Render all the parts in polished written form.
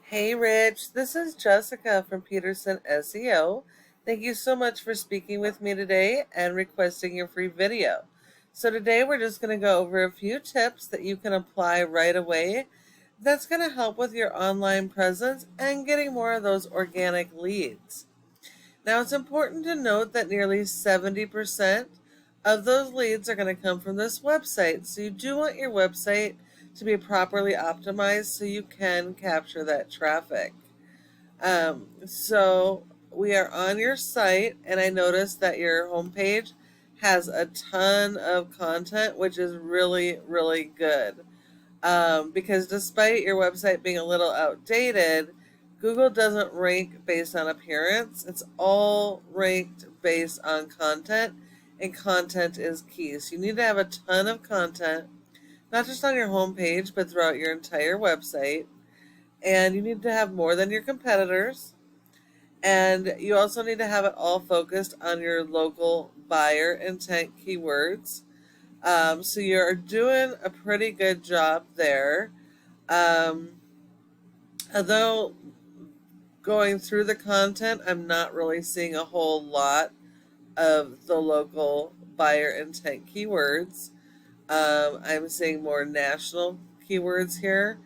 Hey Rich, this is Jessica from Peterson SEO. Thank you so much for speaking with me today and requesting your free video. So today we're just going to go over a few tips that you can apply right away that's going to help with your online presence and getting more of those organic leads. Now it's important to note that nearly 70% of those leads are going to come from this website. So you do want your website to be properly optimized so you can capture that traffic. So we are on your site, and I noticed that your homepage has a ton of content, which is really, really good. Because despite your website being a little outdated, Google doesn't rank based on appearance. It's all ranked based on content, and content is key. So you need to have a ton of content, not just on your homepage, but throughout your entire website. And you need to have more than your competitors. And you also need to have it all focused on your local buyer intent keywords. So you're doing a pretty good job there. Um, Although going through the content, I'm not really seeing a whole lot of the local buyer intent keywords. I'm seeing more national keywords here.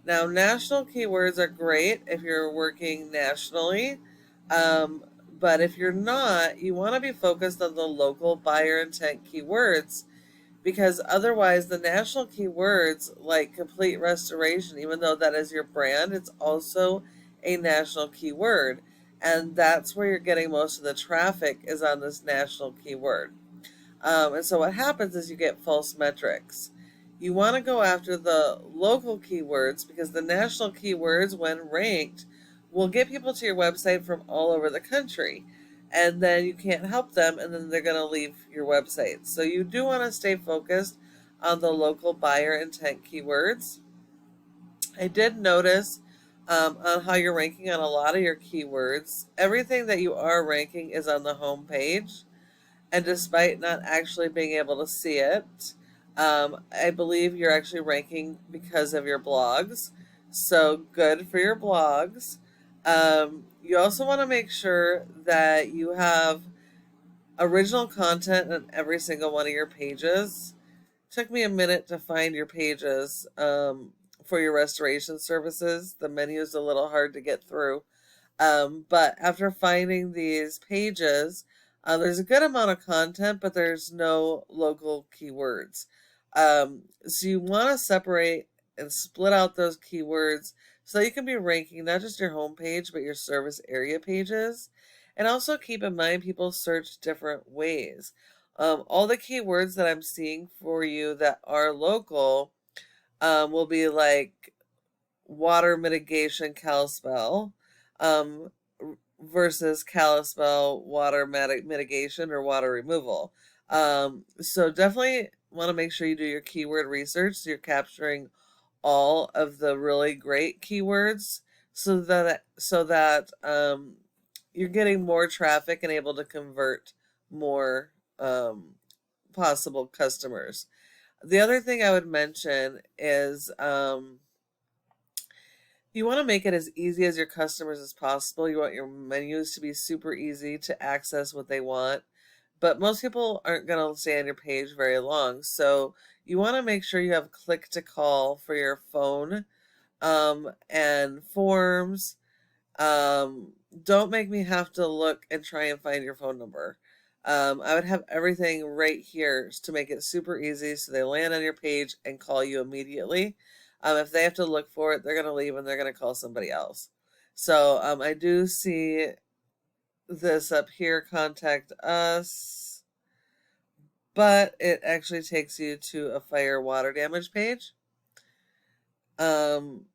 Now, national keywords are great if you're working nationally, um, but if you're not, you want to be focused on the local buyer intent keywords because otherwise, the national keywords like complete restoration, even though that is your brand, it's also a national keyword. And that's where you're getting most of the traffic is on this national keyword. And so what happens is you get false metrics. You want to go after the local keywords because the national keywords, when ranked, will get people to your website from all over the country. And then you can't help them, and then they're going to leave your website. So you do want to stay focused on the local buyer intent keywords. I did notice on how you're ranking on a lot of your keywords. Everything that you are ranking is on the home page, and despite not actually being able to see it, I believe you're actually ranking because of your blogs. So good for your blogs. You also want to make sure that you have original content on every single one of your pages. Took me a minute to find your pages for your restoration services. The menu is a little hard to get through. But after finding these pages, there's a good amount of content, but there's no local keywords. So you want to separate and split out those keywords so that you can be ranking not just your homepage, but your service area pages. And also keep in mind people search different ways. All the keywords that I'm seeing for you that are local will be like water mitigation Kalispell um, versus Kalispell water mitigation or water removal. So definitely want to make sure you do your keyword research so you're capturing all of the really great keywords so that you're getting more traffic and able to convert more possible customers. The other thing I would mention is you want to make it as easy as your customers as possible. You want your menus to be super easy to access what they want. But most people aren't going to stay on your page very long. So you want to make sure you have click to call for your phone and forms. Don't make me have to look and try and find your phone number. I would have everything right here to make it super easy so they land on your page and call you immediately. If they have to look for it, they're going to leave and they're going to call somebody else. So I do see this up here, contact us, but it actually takes you to a fire water damage page. Um,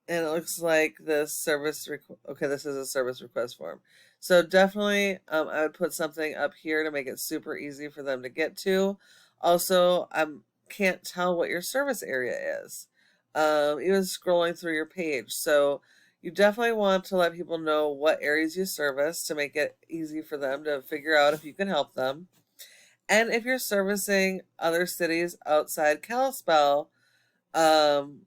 and it looks like this okay, this is a service request form. So definitely I would put something up here to make it super easy for them to get to. Also, I can't tell what your service area is, even scrolling through your page. So you definitely want to let people know what areas you service to make it easy for them to figure out if you can help them. And if you're servicing other cities outside Kalispell, um,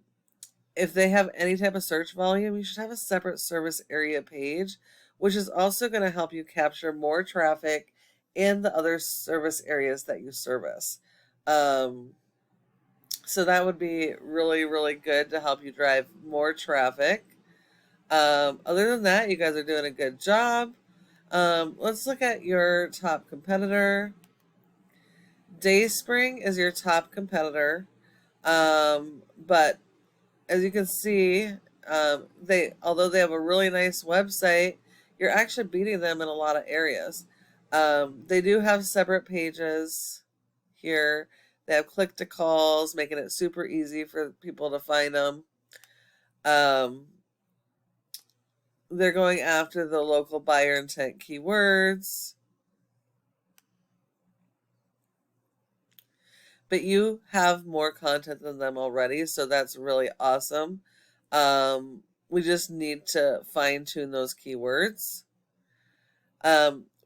if they have any type of search volume, you should have a separate service area page, which is also going to help you capture more traffic in the other service areas that you service. Um, so that would be really, really good to help you drive more traffic. Other than that, you guys are doing a good job. Let's look at your top competitor. Dayspring is your top competitor. But as you can see, they although they have a really nice website, you're actually beating them in a lot of areas. They do have separate pages here. They have click to calls, making it super easy for people to find them. Um, they're going after the local buyer intent keywords. But you have more content than them already, so that's really awesome. We just need to fine tune those keywords.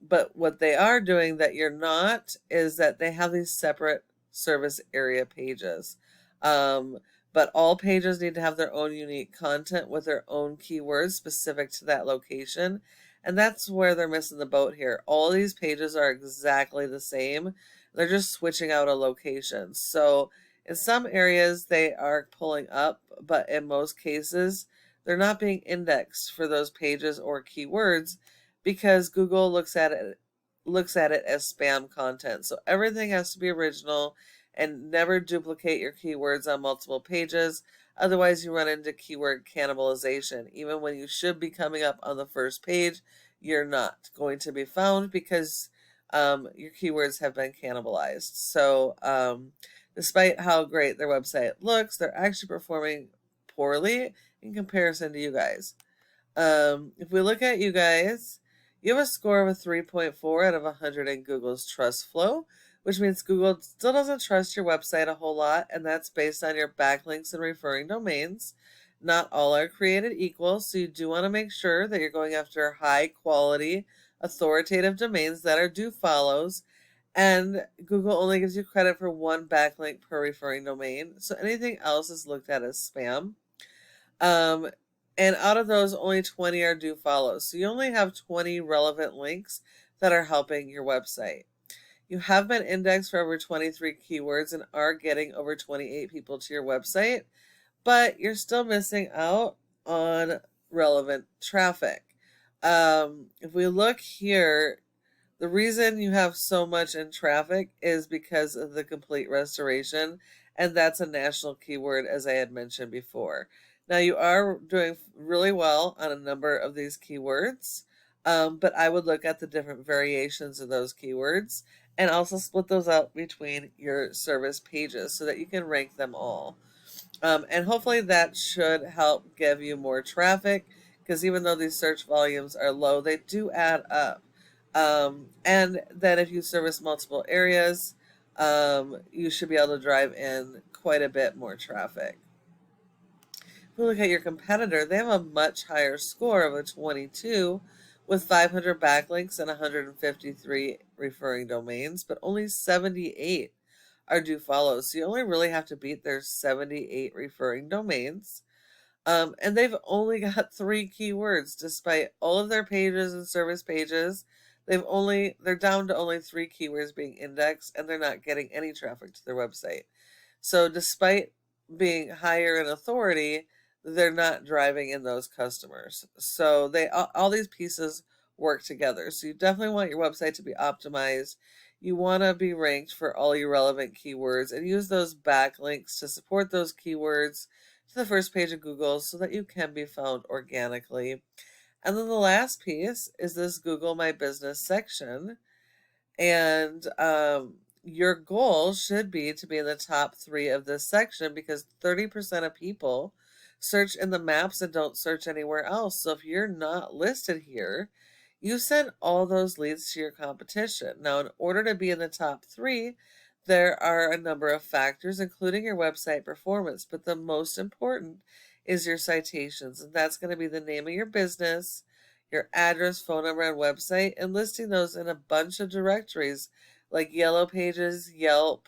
But what they are doing that you're not is that they have these separate service area pages. Um, but all pages need to have their own unique content with their own keywords specific to that location. And that's where they're missing the boat here. All these pages are exactly the same. They're just switching out a location. So in some areas they are pulling up, but in most cases they're not being indexed for those pages or keywords because Google looks at it as spam content. So everything has to be original and never duplicate your keywords on multiple pages. Otherwise, you run into keyword cannibalization. Even when you should be coming up on the first page, you're not going to be found because your keywords have been cannibalized. So, despite how great their website looks, they're actually performing poorly in comparison to you guys. If we look at you guys, you have a score of a 3.4 out of 100 in Google's Trust Flow, which means Google still doesn't trust your website a whole lot, and that's based on your backlinks and referring domains. Not all are created equal, so you do want to make sure that you're going after high quality, authoritative domains that are do follows, and Google only gives you credit for one backlink per referring domain, so anything else is looked at as spam. Um, and out of those, only 20 are do follows. So you only have 20 relevant links that are helping your website. You have been indexed for over 23 keywords and are getting over 28 people to your website, but you're still missing out on relevant traffic. If we look here, the reason you have so much in traffic is because of the complete restoration, and that's a national keyword, as I had mentioned before. Now, you are doing really well on a number of these keywords, but I would look at the different variations of those keywords and also split those out between your service pages so that you can rank them all. And hopefully that should help give you more traffic because even though these search volumes are low, they do add up. And then if you service multiple areas, you should be able to drive in quite a bit more traffic. If we look at your competitor, they have a much higher score of a 22 with 500 backlinks and 153 referring domains, but only 78 are do follows. So you only really have to beat their 78 referring domains. And they've only got 3 keywords despite all of their pages and service pages. They're down to only 3 keywords being indexed and they're not getting any traffic to their website. So despite being higher in authority, they're not driving in those customers. So all these pieces work together. So you definitely want your website to be optimized. You want to be ranked for all your relevant keywords and use those backlinks to support those keywords to the first page of Google so that you can be found organically. And then the last piece is this Google My Business section. And your goal should be to be in the top 3 of this section because 30% of people search in the maps and don't search anywhere else. So if you're not listed here, you send all those leads to your competition. Now, in order to be in the top 3, there are a number of factors, including your website performance, but the most important is your citations, and that's going to be the name of your business, your address, phone number, and website, and listing those in a bunch of directories like Yellow Pages, Yelp,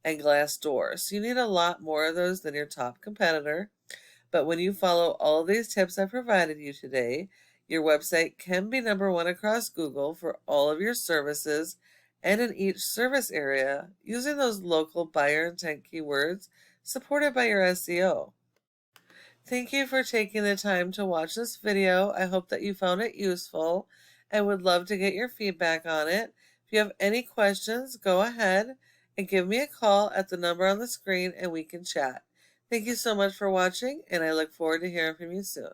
and Glassdoor. So you need a lot more of those than your top competitor. But when you follow all of these tips I provided you today, your website can be number one across Google for all of your services and in each service area using those local buyer intent keywords supported by your SEO. Thank you for taking the time to watch this video. I hope that you found it useful and would love to get your feedback on it. If you have any questions, go ahead and give me a call at the number on the screen and we can chat. Thank you so much for watching, and I look forward to hearing from you soon.